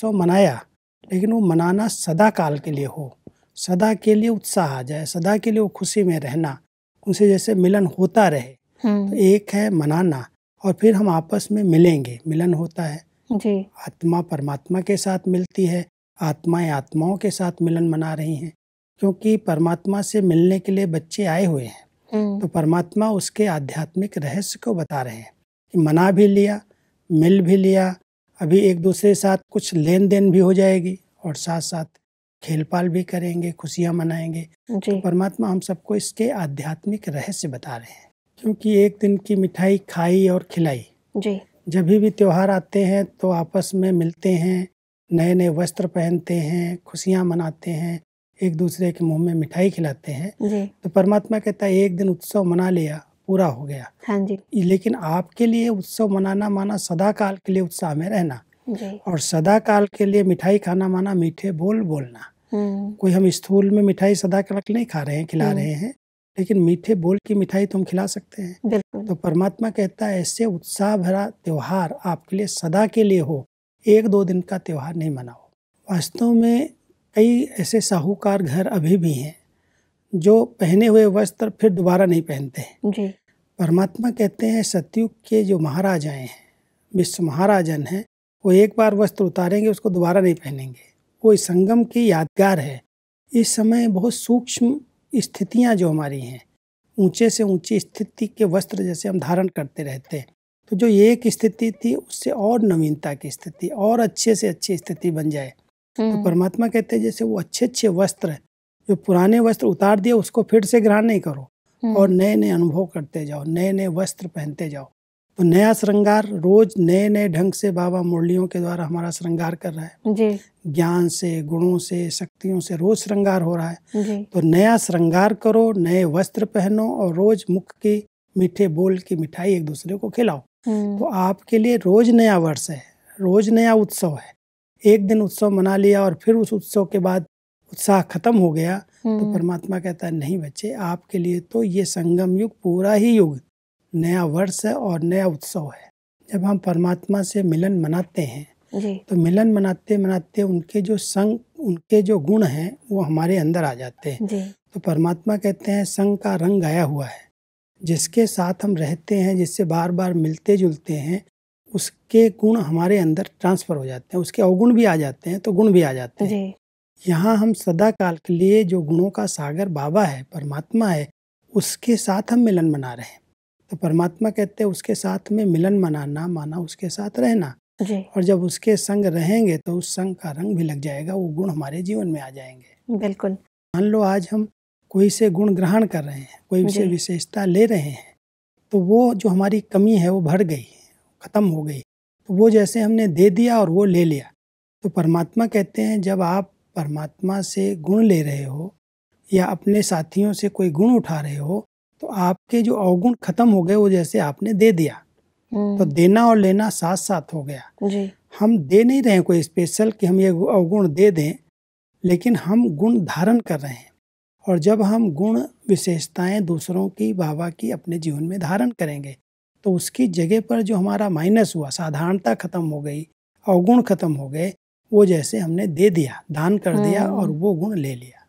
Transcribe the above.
उत्सव मनाया, लेकिन वो मनाना सदा काल के लिए हो, सदा के लिए उत्साह आ जाए, सदा के लिए वो खुशी में रहना, उनसे जैसे मिलन होता रहे। तो एक है मनाना, और फिर हम आपस में मिलेंगे, मिलन होता है जी। आत्मा परमात्मा के साथ मिलती है, आत्माएं आत्माओं के साथ मिलन मना रही हैं, क्योंकि परमात्मा से मिलने के लिए बच्चे आए हुए हैं। तो परमात्मा उसके आध्यात्मिक रहस्य को बता रहे हैं कि मना भी लिया, मिल भी लिया, अभी एक दूसरे के साथ कुछ लेन देन भी हो जाएगी और साथ साथ खेल पाल भी करेंगे, खुशियाँ मनाएंगे। तो परमात्मा हम सबको इसके आध्यात्मिक रहस्य बता रहे हैं, क्योंकि एक दिन की मिठाई खाई और खिलाई। जी। जब भी त्योहार आते हैं तो आपस में मिलते हैं, नए नए वस्त्र पहनते हैं, खुशियाँ मनाते हैं, एक दूसरे के मुंह में मिठाई खिलाते हैं। जी। तो परमात्मा कहता है एक दिन उत्सव मना लिया, पूरा हो गया। हाँ जी। लेकिन आपके लिए उत्सव मनाना माना सदा काल के लिए उत्साह में रहना, जी। और सदा काल के लिए मिठाई खाना माना मीठे बोल बोलना। कोई हम स्थूल में मिठाई सदा काल के नहीं खा रहे हैं, खिला रहे हैं, लेकिन मीठे बोल की मिठाई तो हम खिला सकते हैं। बिल्कुल। तो परमात्मा कहता है ऐसे उत्साह भरा त्योहार आपके लिए सदा के लिए हो, एक दो दिन का त्योहार नहीं मनाओ। वास्तव में कई ऐसे साहूकार घर अभी भी हैं जो पहने हुए वस्त्र फिर दोबारा नहीं पहनते हैं। जी। परमात्मा कहते हैं सतयुग के जो महाराजाएं हैं, विश्व महाराजन हैं, वो एक बार वस्त्र उतारेंगे उसको दोबारा नहीं पहनेंगे। वो इस संगम की यादगार है। इस समय बहुत सूक्ष्म स्थितियां जो हमारी हैं, ऊंचे से ऊंची स्थिति के वस्त्र जैसे हम धारण करते रहते हैं, तो जो एक स्थिति थी उससे और नवीनता की स्थिति और अच्छे से अच्छी स्थिति बन जाए। तो परमात्मा कहते हैं जैसे वो अच्छे अच्छे वस्त्र, जो पुराने वस्त्र उतार दिए उसको फिर से ग्रहण नहीं करो और नए नए अनुभव करते जाओ, नए नए वस्त्र पहनते जाओ। तो नया श्रृंगार रोज नए नए ढंग से बाबा मुरलियों के द्वारा हमारा श्रृंगार कर रहा है। जी। ज्ञान से, गुणों से, शक्तियों से रोज श्रृंगार हो रहा है। जी। तो नया श्रृंगार करो, नए वस्त्र पहनो और रोज मुख की मीठे बोल की मिठाई एक दूसरे को खिलाओ। तो आपके लिए रोज नया वर्ष है, रोज नया उत्सव है। एक दिन उत्सव मना लिया और फिर उस उत्सव के बाद उत्साह खत्म हो गया, तो परमात्मा कहता है नहीं बच्चे, आपके लिए तो ये संगम युग पूरा ही युग नया वर्ष है और नया उत्सव है। जब हम परमात्मा से मिलन मनाते हैं जी। तो मिलन मनाते मनाते उनके जो संग, उनके जो गुण हैं वो हमारे अंदर आ जाते हैं। जी। तो परमात्मा कहते हैं संग का रंग आया हुआ है, जिसके साथ हम रहते हैं, जिससे बार बार मिलते जुलते हैं, उसके गुण हमारे अंदर ट्रांसफर हो जाते हैं, उसके अवगुण भी आ जाते हैं तो गुण भी आ जाते हैं। यहाँ हम सदा काल के लिए जो गुणों का सागर बाबा है, परमात्मा है, उसके साथ हम मिलन मना रहे हैं। तो परमात्मा कहते हैं उसके साथ में मिलन मनाना माना उसके साथ रहना। जी। और जब उसके संग रहेंगे तो उस संग का रंग भी लग जाएगा, वो गुण हमारे जीवन में आ जाएंगे। बिल्कुल। मान लो आज हम कोई से गुण ग्रहण कर रहे हैं, कोई से विशेषता ले रहे हैं, तो वो जो हमारी कमी है वो भर गई, खत्म हो गई, तो वो जैसे हमने दे दिया और वो ले लिया। तो परमात्मा कहते हैं जब आप परमात्मा से गुण ले रहे हो या अपने साथियों से कोई गुण उठा रहे हो, तो आपके जो अवगुण खत्म हो गए, वो जैसे आपने दे दिया। तो देना और लेना साथ साथ हो गया। जी। हम दे नहीं रहे हैं कोई स्पेशल कि हम ये अवगुण दे दें, लेकिन हम गुण धारण कर रहे हैं। और जब हम गुण विशेषताएं दूसरों की, बाबा की अपने जीवन में धारण करेंगे, तो उसकी जगह पर जो हमारा माइनस हुआ, साधारणता खत्म हो गई, अवगुण खत्म हो गए, वो जैसे हमने दे दिया, दान कर दिया और वो गुण ले लिया।